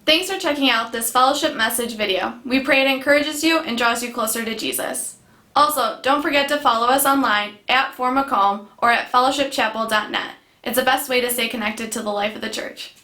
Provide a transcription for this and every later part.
Thanks for checking out this fellowship message video. We pray it encourages you and draws you closer to Jesus. Also, don't forget to follow us online at Fort Macomb or at fellowshipchapel.net. It's the best way to stay connected to the life of the church.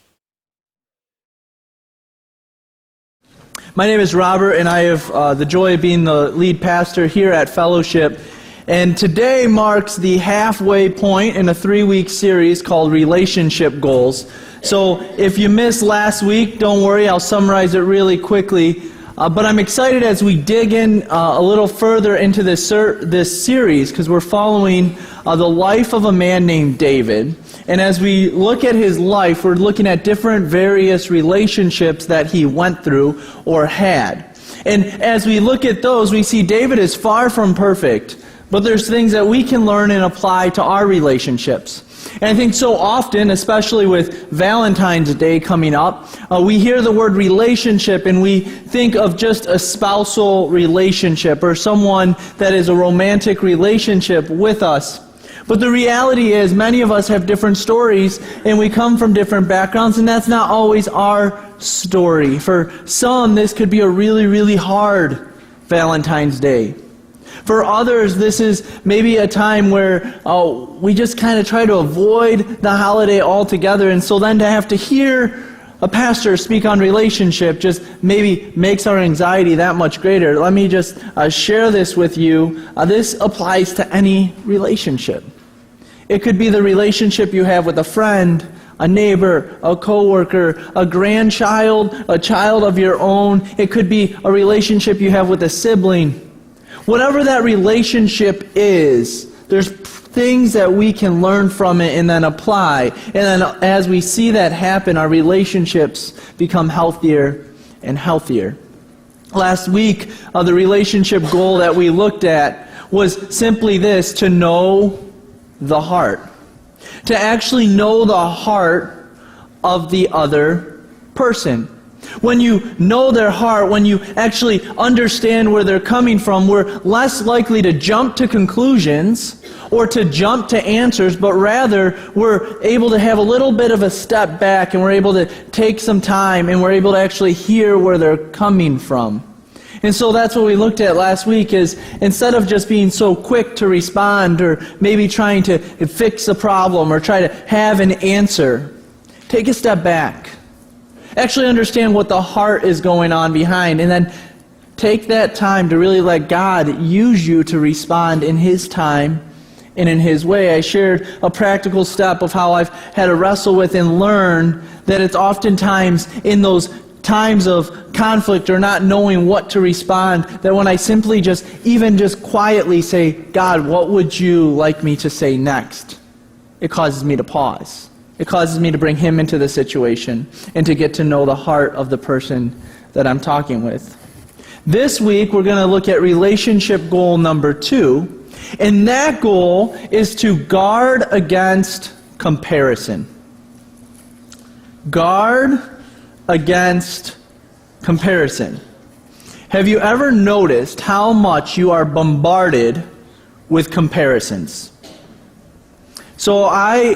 My name is Robert, and I have the joy of being the lead pastor here at Fellowship. And today marks the halfway point in a 3-week series called Relationship Goals. So if you missed last week, don't worry, I'll summarize it really quickly. But I'm excited as we dig in a little further into this series, because we're following the life of a man named David. And as we look at his life, we're looking at different various relationships that he went through or had. And as we look at those, we see David is far from perfect, but there's things that we can learn and apply to our relationships. And I think so often, especially with Valentine's Day coming up, we hear the word relationship and we think of just a spousal relationship or someone that is a romantic relationship with us. But the reality is many of us have different stories and we come from different backgrounds, and that's not always our story. For some, this could be a really, really hard Valentine's Day. For others, this is maybe a time where we just kind of try to avoid the holiday altogether, and so then to have to hear a pastor speak on relationship just maybe makes our anxiety that much greater. Let me just share this with you. This applies to any relationship. It could be the relationship you have with a friend, a neighbor, a coworker, a grandchild, a child of your own. It could be a relationship you have with a sibling. Whatever that relationship is, there's things that we can learn from it and then apply. And then as we see that happen, our relationships become healthier and healthier. Last week, the relationship goal that we looked at was simply this: to know the heart. To actually know the heart of the other person. When you know their heart, when you actually understand where they're coming from, we're less likely to jump to conclusions or to jump to answers, but rather we're able to have a little bit of a step back and we're able to take some time and we're able to actually hear where they're coming from. And so that's what we looked at last week, is instead of just being so quick to respond or maybe trying to fix a problem or try to have an answer, take a step back. Actually understand what the heart is going on behind, and then take that time to really let God use you to respond in His time and in His way. I shared a practical step of how I've had to wrestle with and learn that it's oftentimes in those times of conflict or not knowing what to respond, that when I simply just quietly say, God, what would you like me to say next? It causes me to pause. It causes me to bring Him into the situation and to get to know the heart of the person that I'm talking with. This week, we're going to look at relationship goal number 2, and that goal is to guard against comparison. Guard against comparison. Have you ever noticed how much you are bombarded with comparisons? So I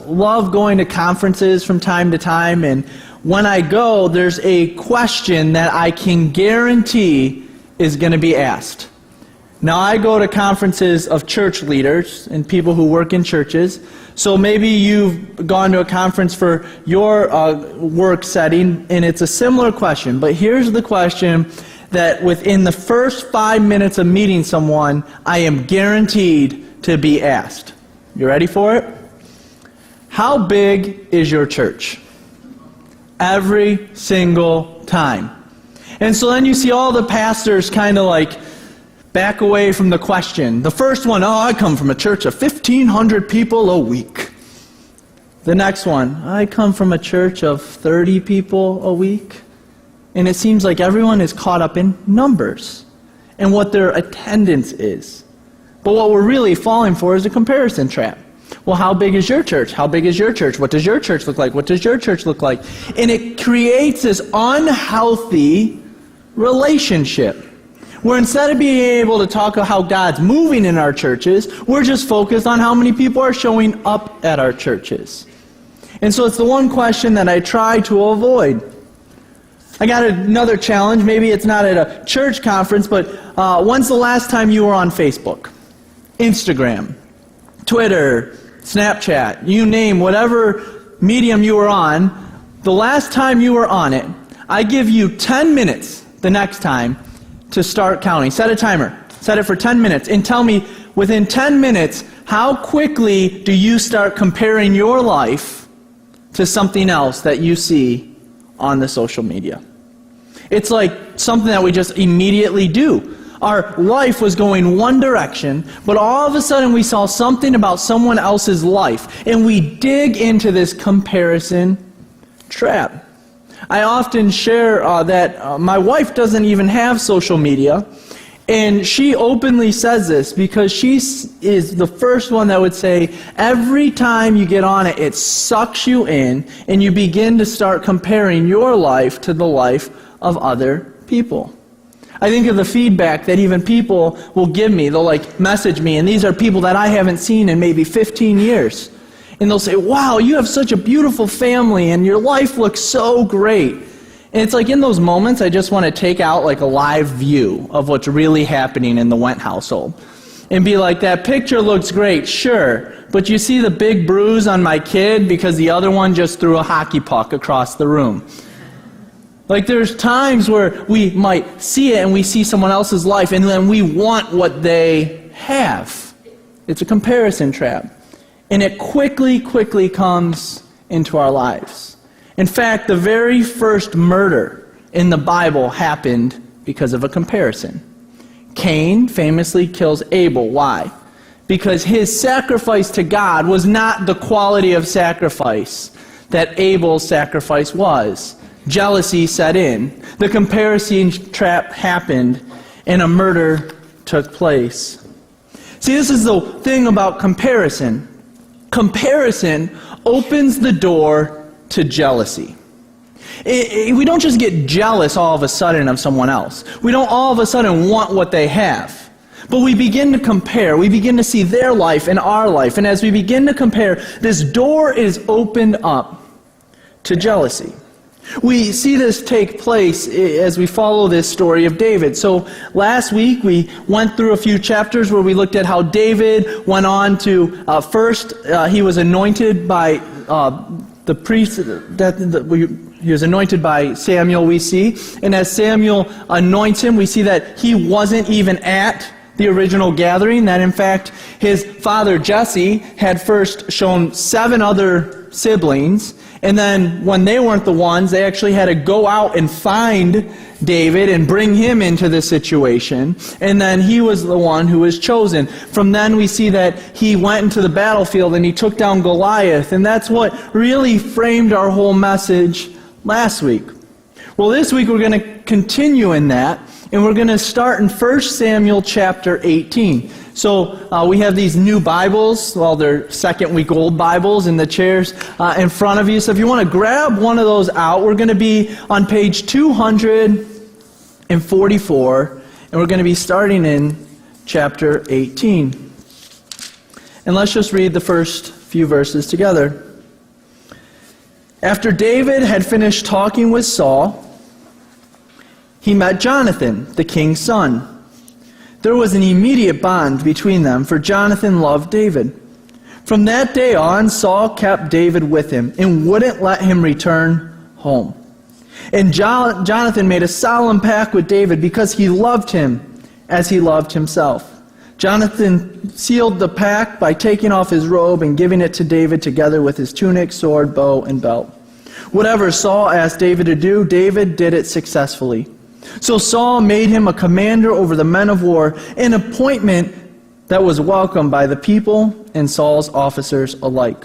love going to conferences from time to time, and when I go, there's a question that I can guarantee is going to be asked. Now, I go to conferences of church leaders and people who work in churches, so maybe you've gone to a conference for your work setting, and it's a similar question, but here's the question that within the first 5 minutes of meeting someone, I am guaranteed to be asked. You ready for it? How big is your church? Every single time. And so then you see all the pastors kind of like back away from the question. The first one, I come from a church of 1,500 people a week. The next one, I come from a church of 30 people a week. And it seems like everyone is caught up in numbers and what their attendance is. But what we're really falling for is a comparison trap. Well, how big is your church? How big is your church? What does your church look like? What does your church look like? And it creates this unhealthy relationship where instead of being able to talk about how God's moving in our churches, we're just focused on how many people are showing up at our churches. And so it's the one question that I try to avoid. I got another challenge. Maybe it's not at a church conference, but when's the last time you were on Facebook, Instagram, Twitter, Snapchat, you name whatever medium you were on, the last time you were on it, I give you 10 minutes the next time to start counting. Set a timer. Set it for 10 minutes and tell me within 10 minutes, how quickly do you start comparing your life to something else that you see on the social media? It's like something that we just immediately do. Our life was going one direction, but all of a sudden we saw something about someone else's life, and we dig into this comparison trap. I often share that my wife doesn't even have social media, and she openly says this because she is the first one that would say every time you get on it, it sucks you in, and you begin to start comparing your life to the life of other people. I think of the feedback that even people will give me. They'll message me, and these are people that I haven't seen in maybe 15 years. And they'll say, wow, you have such a beautiful family, and your life looks so great. And it's in those moments, I just want to take out a live view of what's really happening in the Wendt household. And be like, that picture looks great, sure, but you see the big bruise on my kid because the other one just threw a hockey puck across the room. There's times where we might see it and we see someone else's life and then we want what they have. It's a comparison trap. And it quickly comes into our lives. In fact, the very first murder in the Bible happened because of a comparison. Cain famously kills Abel. Why? Because his sacrifice to God was not the quality of sacrifice that Abel's sacrifice was. Jealousy set in. The comparison trap happened, and a murder took place. See, this is the thing about comparison. Comparison opens the door to jealousy. We don't just get jealous all of a sudden of someone else. We don't all of a sudden want what they have. But we begin to compare. We begin to see their life and our life. And as we begin to compare, this door is opened up to jealousy. We see this take place as we follow this story of David. So last week we went through a few chapters where we looked at how David went on to, first he was anointed by the priest, he was anointed by Samuel, we see. And as Samuel anoints him, we see that he wasn't even at the original gathering, that in fact his father Jesse had first shown 7 other siblings, and then when they weren't the ones, they actually had to go out and find David and bring him into the situation, and then he was the one who was chosen. From then we see that he went into the battlefield and he took down Goliath, and that's what really framed our whole message last week. Well, this week we're going to continue in that, and we're going to start in 1 Samuel chapter 18. So we have these new Bibles, well, they're second-week-old Bibles in the chairs in front of you. So if you want to grab one of those out, we're going to be on page 244, and we're going to be starting in chapter 18. And let's just read the first few verses together. After David had finished talking with Saul, he met Jonathan, the king's son. There was an immediate bond between them, for Jonathan loved David. From that day on, Saul kept David with him and wouldn't let him return home. And Jonathan made a solemn pact with David because he loved him as he loved himself. Jonathan sealed the pact by taking off his robe and giving it to David together with his tunic, sword, bow, and belt. Whatever Saul asked David to do, David did it successfully. So Saul made him a commander over the men of war, an appointment that was welcomed by the people and Saul's officers alike.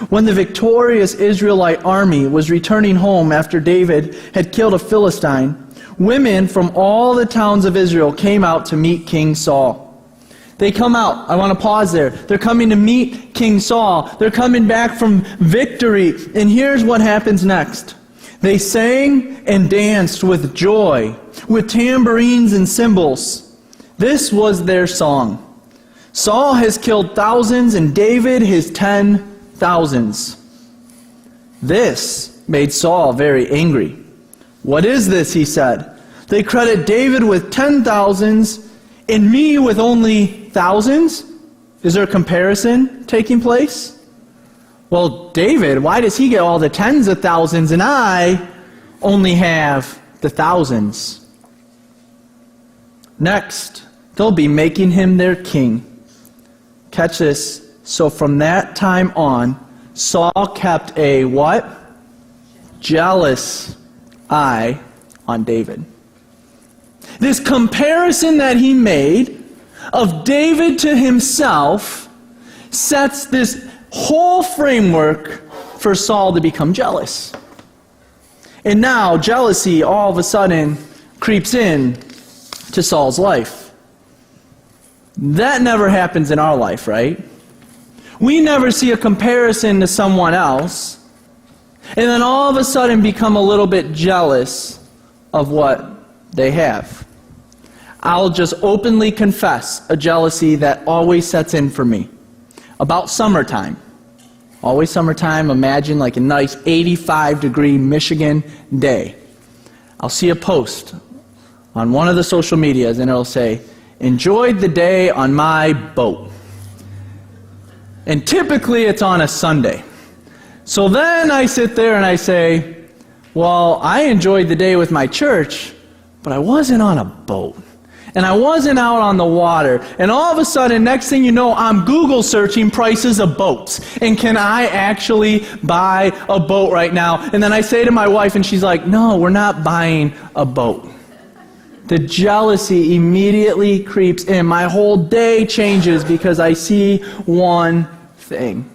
When the victorious Israelite army was returning home after David had killed a Philistine, women from all the towns of Israel came out to meet King Saul. They come out. I want to pause there. They're coming to meet King Saul. They're coming back from victory. And here's what happens next. They sang and danced with joy, with tambourines and cymbals. This was their song. Saul has killed thousands and David his 10,000s. This made Saul very angry. "What is this?" he said. "They credit David with 10,000s and me with only thousands? Is there a comparison taking place? Well, David, why does he get all the tens of thousands and I only have the thousands?" Next, they'll be making him their king. Catch this. So from that time on, Saul kept a what? Jealous eye on David. This comparison that he made of David to himself sets this whole framework for Saul to become jealous. And now jealousy all of a sudden creeps in to Saul's life. That never happens in our life, right? We never see a comparison to someone else and then all of a sudden become a little bit jealous of what they have. I'll just openly confess a jealousy that always sets in for me. About summertime. Always summertime. Imagine like a nice 85-degree Michigan day. I'll see a post on one of the social medias and it'll say, "Enjoyed the day on my boat." And typically it's on a Sunday. So then I sit there and I say, well, I enjoyed the day with my church, but I wasn't on a boat. And I wasn't out on the water. And all of a sudden, next thing you know, I'm Google searching prices of boats. And can I actually buy a boat right now? And then I say to my wife, and she's like, "No, we're not buying a boat." The jealousy immediately creeps in. My whole day changes because I see one thing.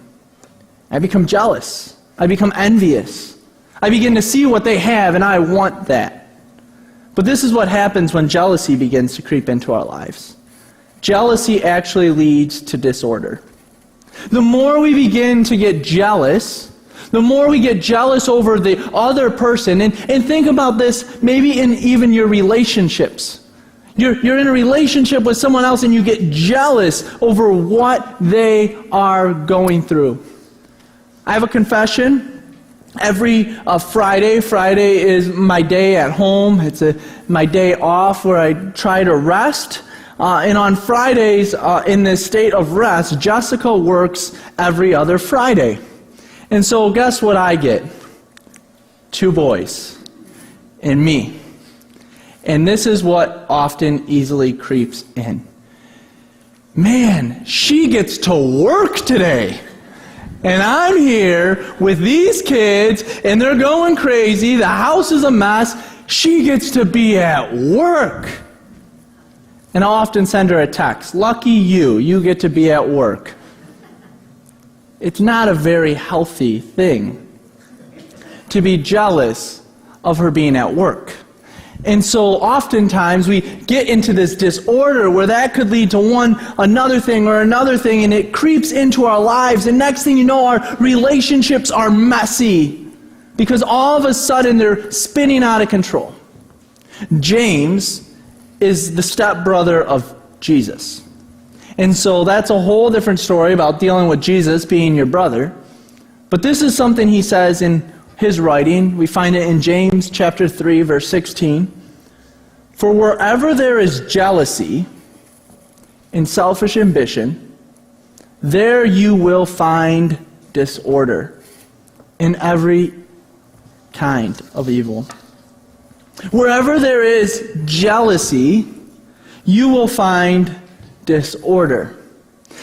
I become jealous. I become envious. I begin to see what they have, and I want that. But this is what happens when jealousy begins to creep into our lives. Jealousy actually leads to disorder. The more we begin to get jealous, the more we get jealous over the other person, and think about this maybe in even your relationships. You're in a relationship with someone else and you get jealous over what they are going through. I have a confession. Every Friday is my day at home. It's my day off where I try to rest. And on Fridays, in this state of rest, Jessica works every other Friday. And so guess what I get? 2 boys and me. And this is what often easily creeps in. Man, she gets to work today. And I'm here with these kids, and they're going crazy. The house is a mess. She gets to be at work. And I'll often send her a text. "Lucky you, you get to be at work." It's not a very healthy thing to be jealous of her being at work. And so oftentimes we get into this disorder where that could lead to another thing, and it creeps into our lives. And next thing you know, our relationships are messy because all of a sudden they're spinning out of control. James is the stepbrother of Jesus. And so that's a whole different story about dealing with Jesus being your brother. But this is something he says in his writing. We find it in James chapter 3, verse 16. "For wherever there is jealousy and selfish ambition, there you will find disorder in every kind of evil." Wherever there is jealousy, you will find disorder.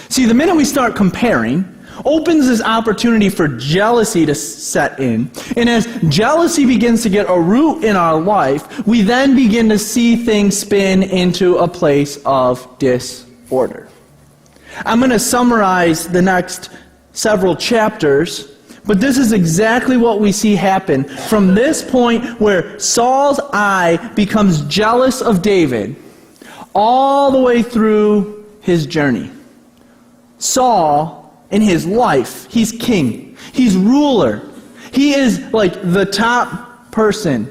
See, the minute we start comparing, opens this opportunity for jealousy to set in. And as jealousy begins to get a root in our life, we then begin to see things spin into a place of disorder. I'm going to summarize the next several chapters, but this is exactly what we see happen from this point where Saul's eye becomes jealous of David, all the way through his journey. Saul, in his life, he's king. He's ruler. He is like the top person.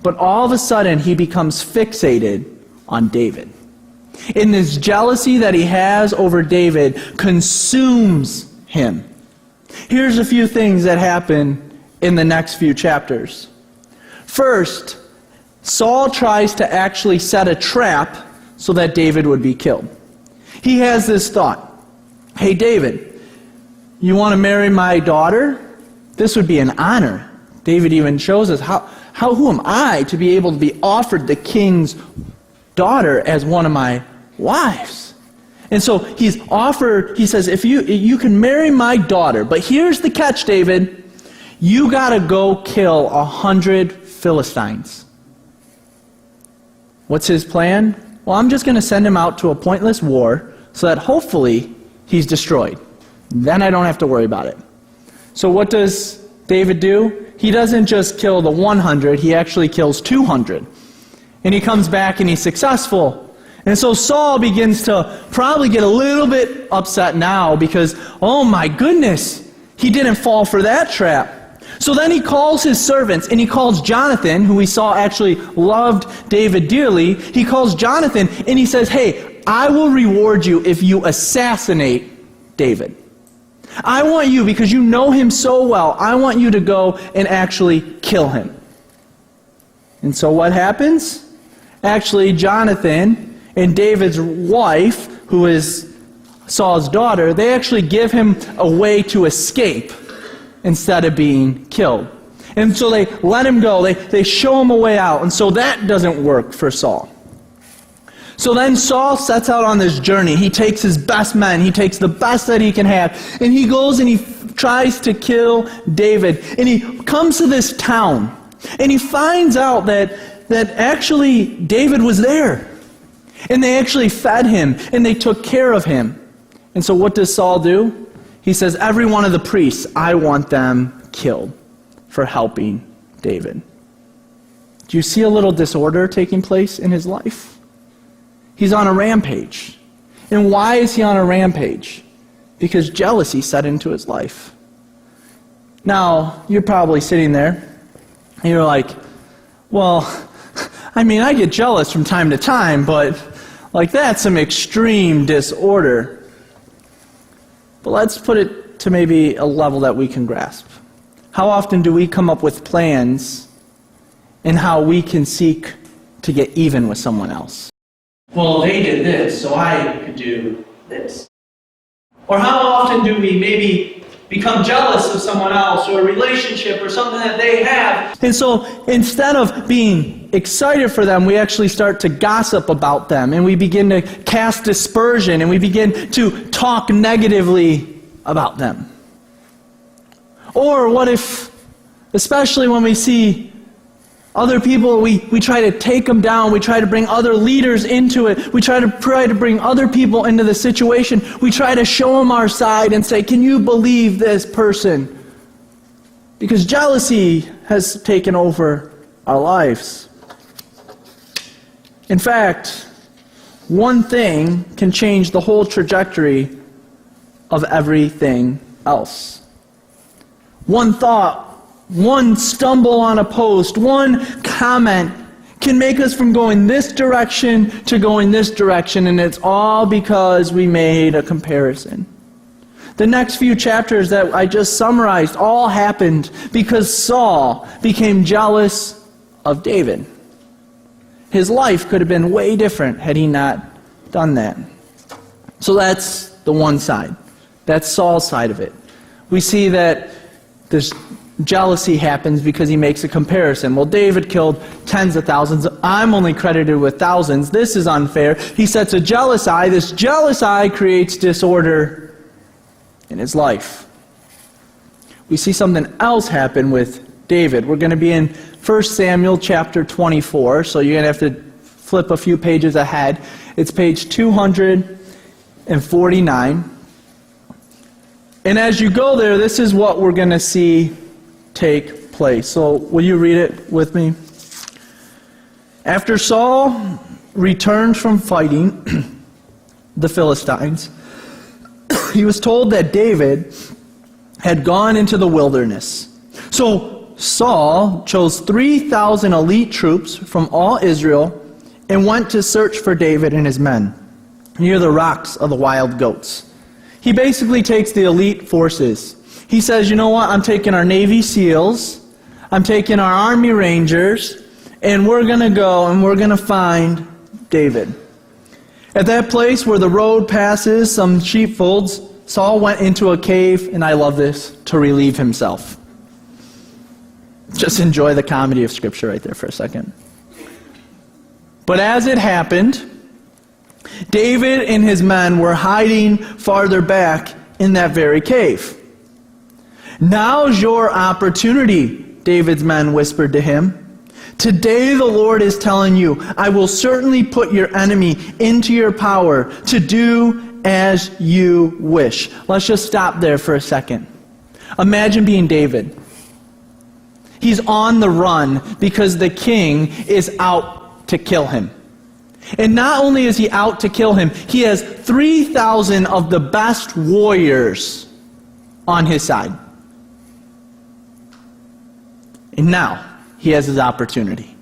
But all of a sudden, he becomes fixated on David. And this jealousy that he has over David consumes him. Here's a few things that happen in the next few chapters. First, Saul tries to actually set a trap so that David would be killed. He has this thought, hey David, you want to marry my daughter? This would be an honor. David even shows us, who am I to be able to be offered the king's daughter as one of my wives? And so he says, if you can marry my daughter, but here's the catch, David, you got to go kill 100 Philistines. What's his plan? Well, I'm just going to send him out to a pointless war so that hopefully he's destroyed. Then I don't have to worry about it. So what does David do? He doesn't just kill the 100, he actually kills 200. And he comes back and he's successful. And so Saul begins to probably get a little bit upset now because, oh my goodness, he didn't fall for that trap. So then he calls his servants, and he calls Jonathan, who we saw actually loved David dearly. He calls Jonathan, and he says, hey, I will reward you if you assassinate David. I want you, because you know him so well, I want you to go and actually kill him. And so what happens? Actually, Jonathan and David's wife, who is Saul's daughter, they actually give him a way to escape instead of being killed. And so they let him go. They show him a way out. And so that doesn't work for Saul. So then Saul sets out on this journey. He takes his best men. He takes the best that he can have. And he goes and he tries to kill David. And he comes to this town. And he finds out that actually David was there. And they actually fed him. And they took care of him. And so what does Saul do? He says, every one of the priests, I want them killed for helping David. Do you see a little disorder taking place in his life? He's on a rampage. And why is he on a rampage? Because jealousy set into his life. Now, you're probably sitting there, and you're like, well, I mean, I get jealous from time to time, but that's some extreme disorder. But let's put it to maybe a level that we can grasp. How often do we come up with plans in how we can seek to get even with someone else? Well, they did this, so I could do this. Or how often do we maybe become jealous of someone else or a relationship or something that they have? And so instead of being excited for them, we actually start to gossip about them, and we begin to cast dispersion, and we begin to talk negatively about them. Or what if, especially when we see other people, we try to take them down, we try to bring other leaders into it, we try to bring other people into the situation, we try to show them our side and say, can you believe this person? Because jealousy has taken over our lives. In fact, one thing can change the whole trajectory of everything else. One thought, one stumble on a post, one comment can make us from going this direction to going this direction, and it's all because we made a comparison. The next few chapters that I just summarized all happened because Saul became jealous of David. His life could have been way different had he not done that. So that's the one side. That's Saul's side of it. We see that this jealousy happens because he makes a comparison. Well, David killed tens of thousands. I'm only credited with thousands. This is unfair. He sets a jealous eye. This jealous eye creates disorder in his life. We see something else happen with David. We're going to be in 1 Samuel chapter 24, so you're going to have to flip a few pages ahead. It's page 249. And as you go there, this is what we're going to see take place. So will you read it with me? After Saul returned from fighting the Philistines, he was told that David had gone into the wilderness. So Saul chose 3,000 elite troops from all Israel and went to search for David and his men near the rocks of the wild goats. He basically takes the elite forces. He says, you know what, I'm taking our Navy SEALs, I'm taking our army rangers, and we're going to go and we're going to find David. At that place where the road passes some sheepfolds, Saul went into a cave, and I love this, to relieve himself. Just enjoy the comedy of Scripture right there for a second. But as it happened, David and his men were hiding farther back in that very cave. "Now's your opportunity," David's men whispered to him. "Today the Lord is telling you, I will certainly put your enemy into your power to do as you wish." Let's just stop there for a second. Imagine being David. He's on the run because the king is out to kill him. And not only is he out to kill him, he has 3,000 of the best warriors on his side. And now he has his opportunity.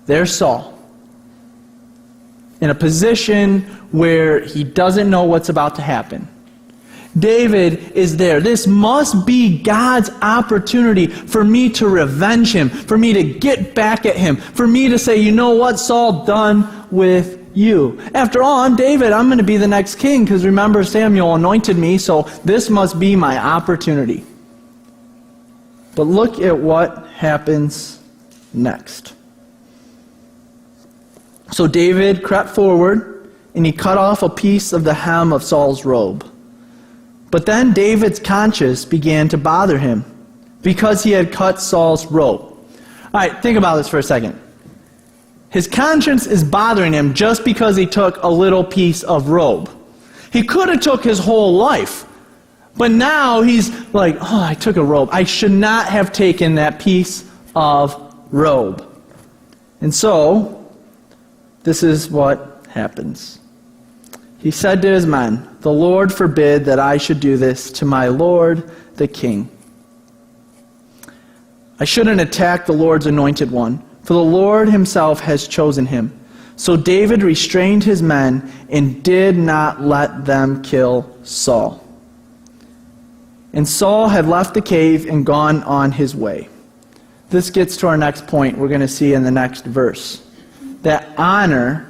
There's Saul, in a position where he doesn't know what's about to happen. David is there. This must be God's opportunity for me to revenge him, for me to get back at him, for me to say, you know what, Saul, done with you. After all, I'm David. I'm going to be the next king because remember, Samuel anointed me, so this must be my opportunity. But look at what happens next. So David crept forward, and he cut off a piece of the hem of Saul's robe. But then David's conscience began to bother him because he had cut Saul's robe. All right, think about this for a second. His conscience is bothering him just because he took a little piece of robe. He could have took his whole life. But now he's like, oh, I took a robe. I should not have taken that piece of robe. And so, this is what happens. He said to his men, "The Lord forbid that I should do this to my lord the king. I shouldn't attack the Lord's anointed one, for the Lord himself has chosen him." So David restrained his men and did not let them kill Saul. And Saul had left the cave and gone on his way. This gets to our next point we're going to see in the next verse. That honor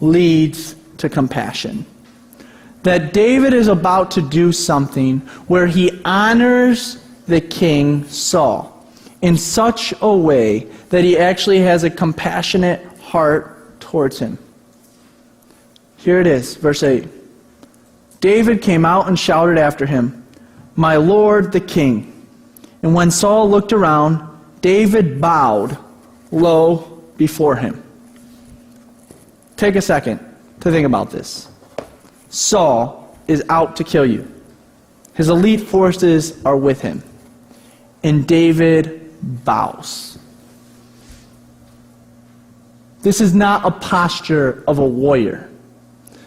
leads to compassion. That David is about to do something where he honors the king Saul in such a way that he actually has a compassionate heart towards him. Here it is, verse 8. David came out and shouted after him, "My lord the king." And when Saul looked around, David bowed low before him. Take a second to think about this. Saul is out to kill you. His elite forces are with him. And David bows. This is not a posture of a warrior.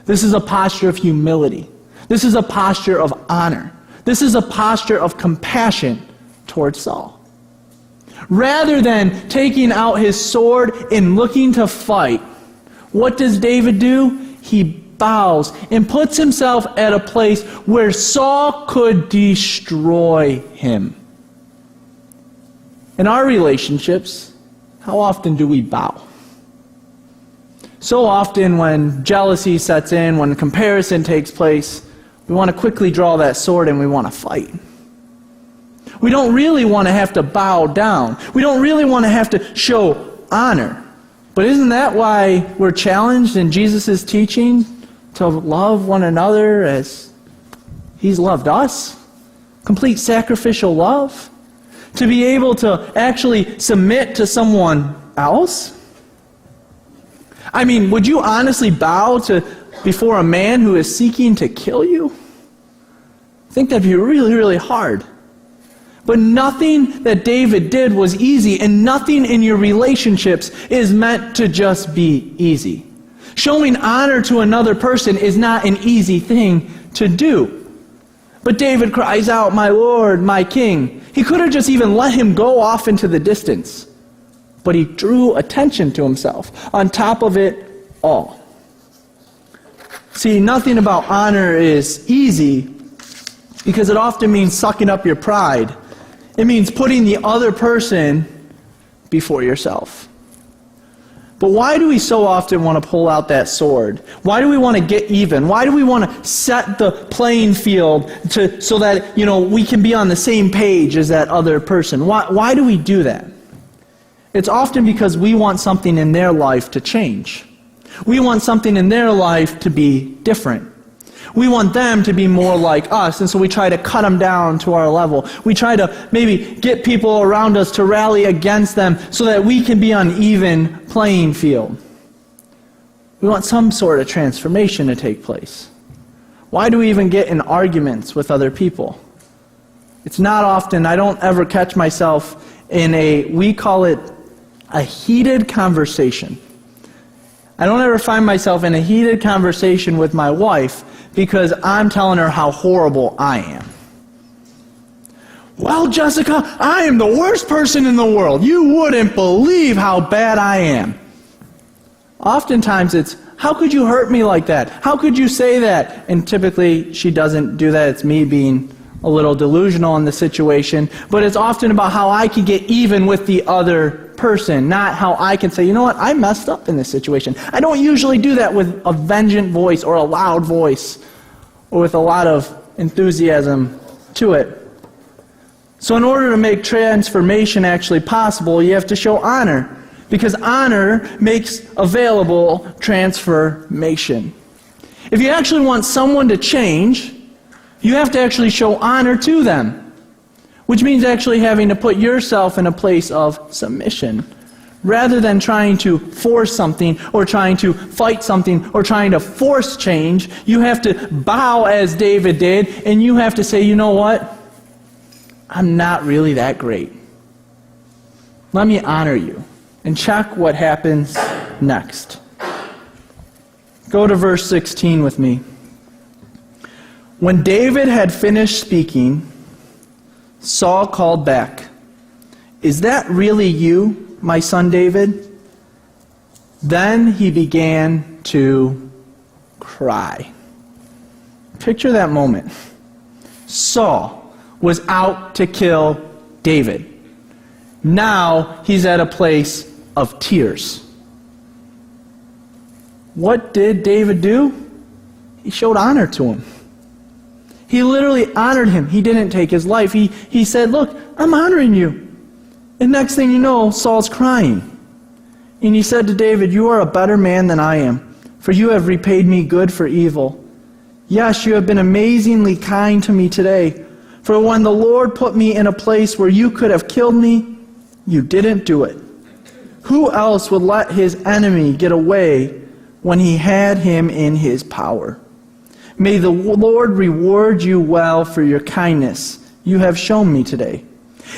This is a posture of humility. This is a posture of honor. This is a posture of compassion towards Saul. Rather than taking out his sword and looking to fight, what does David do? He bows and puts himself at a place where Saul could destroy him. In our relationships, how often do we bow? So often when jealousy sets in, when comparison takes place, we want to quickly draw that sword and we want to fight. We don't really want to have to bow down. We don't really want to have to show honor. But isn't that why we're challenged in Jesus' teaching to love one another as he's loved us? Complete sacrificial love. To be able to actually submit to someone else? I mean, would you honestly bow before a man who is seeking to kill you? I think that'd be really, really hard. But nothing that David did was easy, and nothing in your relationships is meant to just be easy. Showing honor to another person is not an easy thing to do. But David cries out, "My Lord, my King." He could have just even let him go off into the distance. But he drew attention to himself on top of it all. See, nothing about honor is easy because it often means sucking up your pride. It means putting the other person before yourself. But why do we so often want to pull out that sword? Why do we want to get even? Why do we want to set the playing field so that, we can be on the same page as that other person? Why do we do that? It's often because we want something in their life to change. We want something in their life to be different. We want them to be more like us, and so we try to cut them down to our level. We try to maybe get people around us to rally against them so that we can be on even playing field. We want some sort of transformation to take place. Why do we even get in arguments with other people? It's not often, I don't ever catch myself we call it a heated conversation. I don't ever find myself in a heated conversation with my wife because I'm telling her how horrible I am. Well, Jessica, I am the worst person in the world. You wouldn't believe how bad I am. Oftentimes it's, how could you hurt me like that? How could you say that? And typically she doesn't do that. It's me being a little delusional in the situation. But it's often about how I can get even with the other person, not how I can say, you know what, I messed up in this situation. I don't usually do that with a vengeant voice or a loud voice or with a lot of enthusiasm to it. So in order to make transformation actually possible, you have to show honor, because honor makes available transformation. If you actually want someone to change, you have to actually show honor to them, which means actually having to put yourself in a place of submission. Rather than trying to force something or trying to fight something or trying to force change, you have to bow as David did, and you have to say, you know what? I'm not really that great. Let me honor you. And check what happens next. Go to verse 16 with me. When David had finished speaking, Saul called back, "Is that really you, my son David?" Then he began to cry. Picture that moment. Saul was out to kill David. Now he's at a place of tears. What did David do? He showed honor to him. He literally honored him. He didn't take his life. He said, look, I'm honoring you. And next thing you know, Saul's crying. And he said to David, you are a better man than I am, for you have repaid me good for evil. Yes, you have been amazingly kind to me today. For when the Lord put me in a place where you could have killed me, you didn't do it. Who else would let his enemy get away when he had him in his power? May the Lord reward you well for your kindness you have shown me today.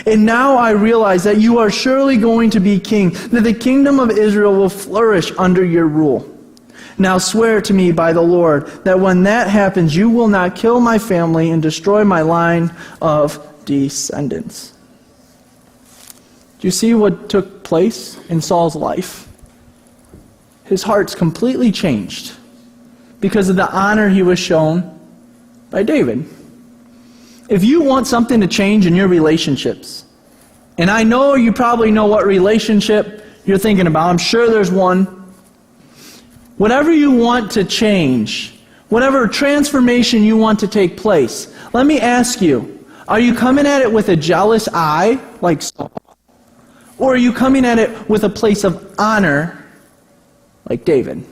And now I realize that you are surely going to be king, that the kingdom of Israel will flourish under your rule. Now swear to me by the Lord that when that happens, you will not kill my family and destroy my line of descendants. Do you see what took place in Saul's life? His heart's completely changed because of the honor he was shown by David. If you want something to change in your relationships, and I know you probably know what relationship you're thinking about, I'm sure there's one. Whatever you want to change, whatever transformation you want to take place, let me ask you, are you coming at it with a jealous eye, like Saul? Or are you coming at it with a place of honor, like David?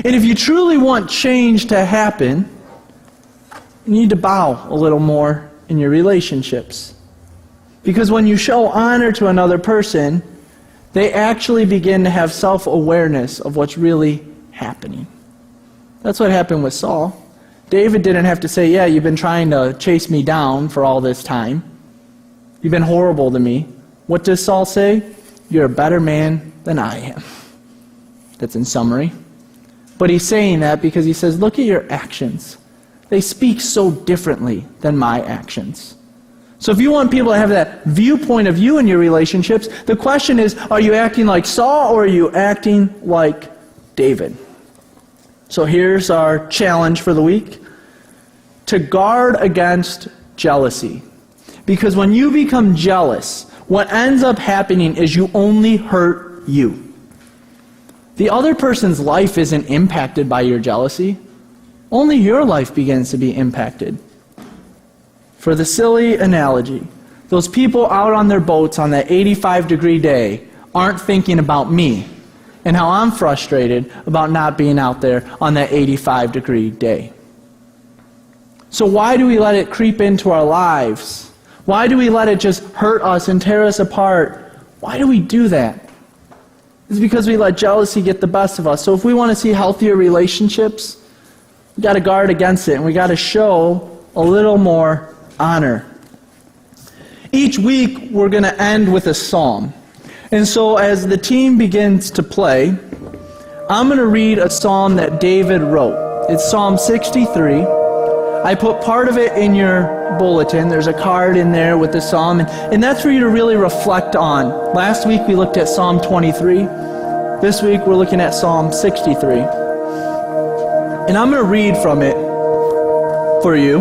And if you truly want change to happen, you need to bow a little more in your relationships. Because when you show honor to another person, they actually begin to have self-awareness of what's really happening. That's what happened with Saul. David didn't have to say, yeah, you've been trying to chase me down for all this time. You've been horrible to me. What does Saul say? You're a better man than I am. That's in summary. But he's saying that because he says, look at your actions. They speak so differently than my actions. So if you want people to have that viewpoint of you in your relationships, the question is, are you acting like Saul or are you acting like David? So here's our challenge for the week. To guard against jealousy. Because when you become jealous, what ends up happening is you only hurt you. The other person's life isn't impacted by your jealousy. Only your life begins to be impacted. For the silly analogy, those people out on their boats on that 85-degree day aren't thinking about me and how I'm frustrated about not being out there on that 85-degree day. So why do we let it creep into our lives? Why do we let it just hurt us and tear us apart? Why do we do that? It's because we let jealousy get the best of us. So if we want to see healthier relationships, we got to guard against it, and we got to show a little more honor. Each week we're going to end with a psalm. And so as the team begins to play, I'm going to read a psalm that David wrote. It's Psalm 63. I put part of it in your bulletin. There's a card in there with the psalm, and that's for you to really reflect on. Last week we looked at Psalm 23. This week we're looking at Psalm 63. And I'm going to read from it for you.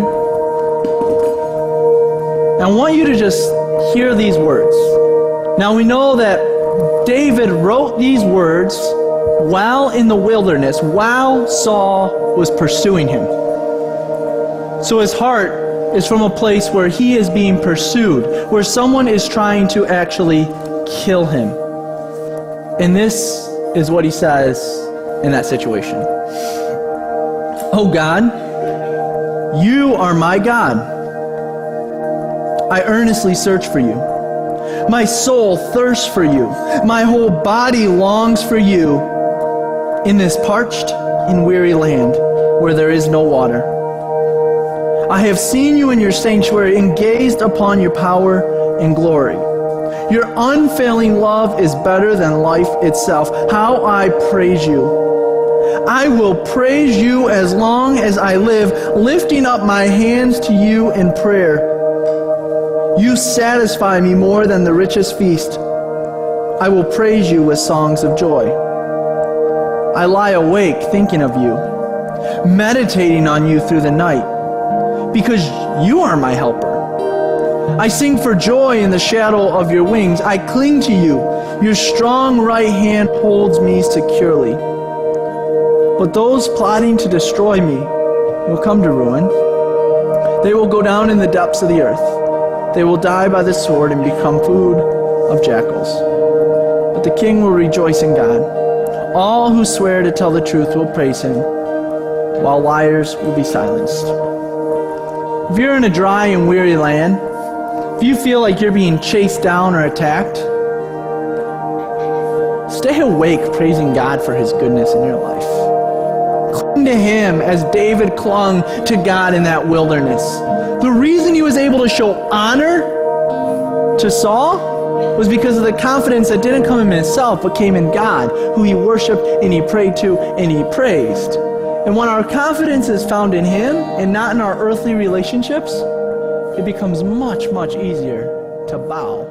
And I want you to just hear these words. Now we know that David wrote these words while in the wilderness, while Saul was pursuing him. So his heart is from a place where he is being pursued, where someone is trying to actually kill him. And this is what he says in that situation. Oh God, you are my God. I earnestly search for you. My soul thirsts for you. My whole body longs for you in this parched and weary land where there is no water. I have seen you in your sanctuary and gazed upon your power and glory. Your unfailing love is better than life itself. How I praise you. I will praise you as long as I live, lifting up my hands to you in prayer. You satisfy me more than the richest feast. I will praise you with songs of joy. I lie awake thinking of you, meditating on you through the night, because you are my helper. I sing for joy in the shadow of your wings. I cling to you. Your strong right hand holds me securely. But those plotting to destroy me will come to ruin. They will go down in the depths of the earth. They will die by the sword and become food of jackals. But the king will rejoice in God. All who swear to tell the truth will praise him, while liars will be silenced. If you're in a dry and weary land, if you feel like you're being chased down or attacked, stay awake praising God for his goodness in your life. Cling to him as David clung to God in that wilderness. The reason he was able to show honor to Saul was because of the confidence that didn't come in himself but came in God, who he worshiped and he prayed to and he praised. And when our confidence is found in him and not in our earthly relationships, it becomes much, much easier to bow